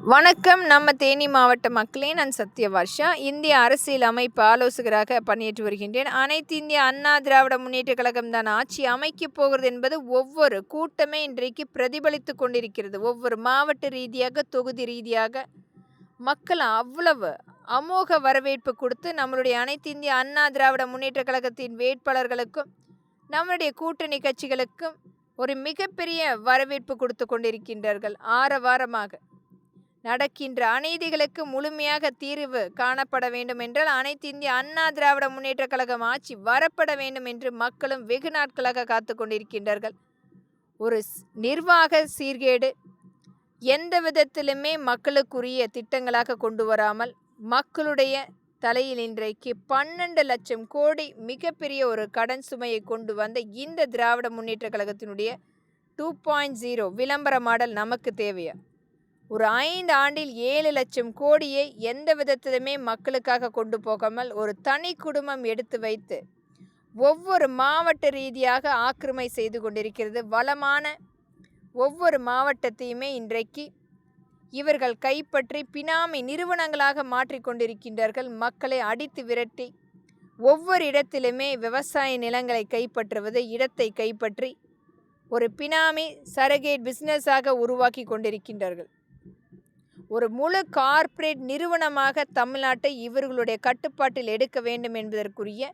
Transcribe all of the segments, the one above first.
வணக்கம். நம்ம தேனி மாவட்ட மக்களே, நான் சத்யவர்ஷா. இந்திய அரசியல் அமைப்பு ஆலோசகராக பணியாற்றி வருகின்றேன். அனைத்து இந்திய அண்ணா திராவிட முன்னேற்ற கழகம் தான் ஆட்சி அமைக்கப் போகிறது என்பது ஒவ்வொரு கூட்டமே இன்றைக்கு பிரதிபலித்து கொண்டிருக்கிறது. ஒவ்வொரு மாவட்ட ரீதியாக, தொகுதி ரீதியாக மக்கள் அவ்வளவு அமோக வரவேற்பு கொடுத்து நம்மளுடைய அனைத்து இந்திய அண்ணா திராவிட முன்னேற்ற கழகத்தின் வேட்பாளர்களுக்கும் நம்முடைய கூட்டணி கட்சிகளுக்கும் ஒரு மிகப்பெரிய வரவேற்பு கொடுத்து கொண்டிருக்கின்றார்கள். ஆரவாரமாக நடக்கின்ற அநீதிகளுக்கு முழுமையாக தீர்வு காணப்பட வேண்டும் என்றால் அனைத்து இந்திய அண்ணா திராவிட முன்னேற்ற கழகம் ஆட்சி வரப்பட வேண்டும் என்று மக்களும் வெகு நாட்களாக காத்து கொண்டிருக்கின்றார்கள். ஒரு நிர்வாக சீர்கேடு எந்த விதத்திலுமே மக்களுக்குரிய திட்டங்களாக கொண்டு வராமல் மக்களுடைய தலையில் இன்றைக்கு 12 லட்சம் கோடி மிகப்பெரிய ஒரு கடன் சுமையை கொண்டு வந்த இந்த திராவிட முன்னேற்ற கழகத்தினுடைய 2.0 விளம்பர மாடல் நமக்கு தேவையா? ஒரு 5 ஆண்டில் 7 லட்சம் கோடியை எந்த விதத்திலுமே மக்களுக்காக கொண்டு போகாமல் ஒரு தனி குடும்பம் எடுத்து வைத்து ஒவ்வொரு மாவட்ட ரீதியாக ஆக்கிரமை செய்து கொண்டிருக்கிறது. வளமான ஒவ்வொரு மாவட்டத்தையுமே இன்றைக்கு இவர்கள் கைப்பற்றி பினாமி நிறுவனங்களாக மாற்றிக்கொண்டிருக்கின்றார்கள். மக்களை அடித்து விரட்டி ஒவ்வொரு இடத்திலுமே விவசாய நிலங்களை கைப்பற்றுவது, இடத்தை கைப்பற்றி ஒரு பினாமி சரகேட் பிஸ்னஸாக உருவாக்கி கொண்டிருக்கின்றார்கள். ஒரு முழு கார்ப்பரேட் நிறுவனமாக தமிழ்நாட்டை இவர்களுடைய கட்டுப்பாட்டில் எடுக்க வேண்டும் என்பதற்குரிய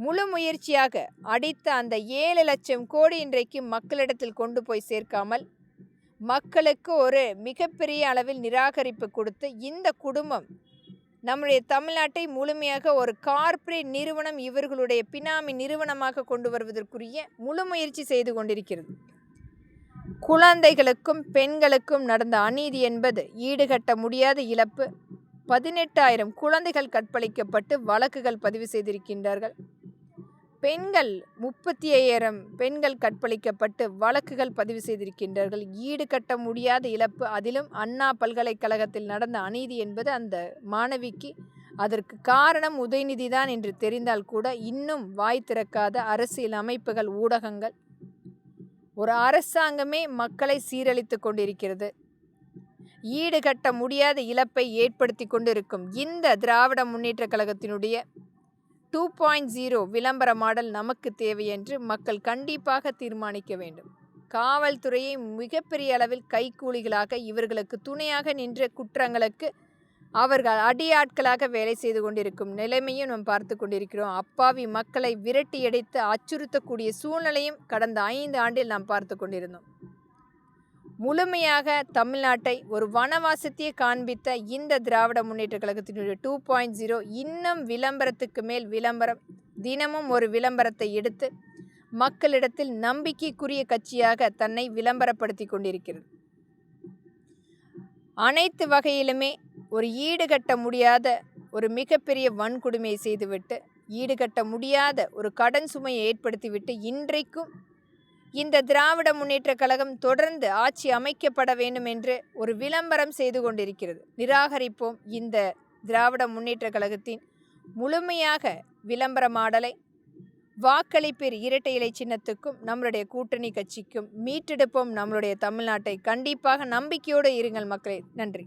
முழு முயற்சியாக அடித்த அந்த 7 லட்சம் கோடி இன்றைக்கு மக்களிடத்தில் கொண்டு போய் சேர்க்காமல் மக்களுக்கு ஒரு மிகப்பெரிய அளவில் நிராகரிப்பு கொடுத்து இந்த குடும்பம் நம்முடைய தமிழ்நாட்டை முழுமையாக ஒரு கார்ப்பரேட் நிறுவனம் இவர்களுடைய பினாமி நிறுவனமாக கொண்டு வருவதற்குரிய முழு முயற்சி செய்து கொண்டிருக்கிறது. குழந்தைகளுக்கும் பெண்களுக்கும் நடந்த அநீதி என்பது ஈடுகட்ட முடியாத இழப்பு. 18,000 குழந்தைகள் கற்பழிக்கப்பட்டு வழக்குகள் பதிவு செய்திருக்கின்றார்கள். பெண்கள் 35,000 பெண்கள் கற்பழிக்கப்பட்டு வழக்குகள் பதிவு செய்திருக்கின்றார்கள். ஈடுகட்ட முடியாத இழப்பு. அதிலும் அண்ணா பல்கலைக்கழகத்தில் நடந்த அநீதி என்பது அந்த மாணவிக்கு அதற்கு காரணம் உதயநிதி தான் என்று தெரிந்தால் கூட இன்னும் வாய் திறக்காத அரசியல் அமைப்புகள், ஊடகங்கள், ஒரு அரசாங்கமே மக்களை சீரழித்து கொண்டிருக்கிறது. ஈடுகட்ட முடியாத இழப்பை ஏற்படுத்தி கொண்டிருக்கும் இந்த திராவிட முன்னேற்ற கழகத்தினுடைய 2.0 விளம்பர மாடல் நமக்கு தேவை என்று மக்கள் கண்டிப்பாக தீர்மானிக்க வேண்டும். காவல்துறையை மிகப்பெரிய அளவில் கைக்கூலிகளாக இவர்களுக்கு துணையாக நின்ற குற்றங்களுக்கு அவர்கள் அடியாட்களாக வேலை செய்து கொண்டிருக்கும் நிலைமையும் நாம் பார்த்து கொண்டிருக்கிறோம். அப்பாவி மக்களை விரட்டி அடித்து அச்சுறுத்தக்கூடிய சூழ்நிலையும் கடந்த 5 ஆண்டில் நாம் பார்த்து கொண்டிருந்தோம். முழுமையாக தமிழ்நாட்டை ஒரு வனவாசத்தையே காண்பித்த இந்த திராவிட முன்னேற்ற கழகத்தினுடைய 2.0 இன்னும் விளம்பரத்துக்கு மேல் விளம்பரம், தினமும் ஒரு விளம்பரத்தை எடுத்து மக்களிடத்தில் நம்பிக்கைக்குரிய கட்சியாக தன்னை விளம்பரப்படுத்தி கொண்டிருக்கிறது. அனைத்து வகையிலுமே ஒரு ஈடுகட்ட முடியாத ஒரு மிகப்பெரிய வன்கொடுமையை செய்துவிட்டு, ஈடுகட்ட முடியாத ஒரு கடன் சுமையை ஏற்படுத்திவிட்டு இன்றைக்கும் இந்த திராவிட முன்னேற்ற கழகம் தொடர்ந்து ஆட்சி அமைக்கப்பட வேண்டும் என்று ஒரு விளம்பரம் செய்து கொண்டிருக்கிறது. நிராகரிப்போம் இந்த திராவிட முன்னேற்ற கழகத்தின் முழுமையாக விளம்பர மாடலை. வாக்களிப்பேர் இரட்டை இலை சின்னத்துக்கும் நம்மளுடைய கூட்டணி கட்சிக்கும் மீட்டெடுப்போம் நம்மளுடைய தமிழ்நாட்டை. கண்டிப்பாக நம்பிக்கையோடு இருங்கள் மக்களே. நன்றி.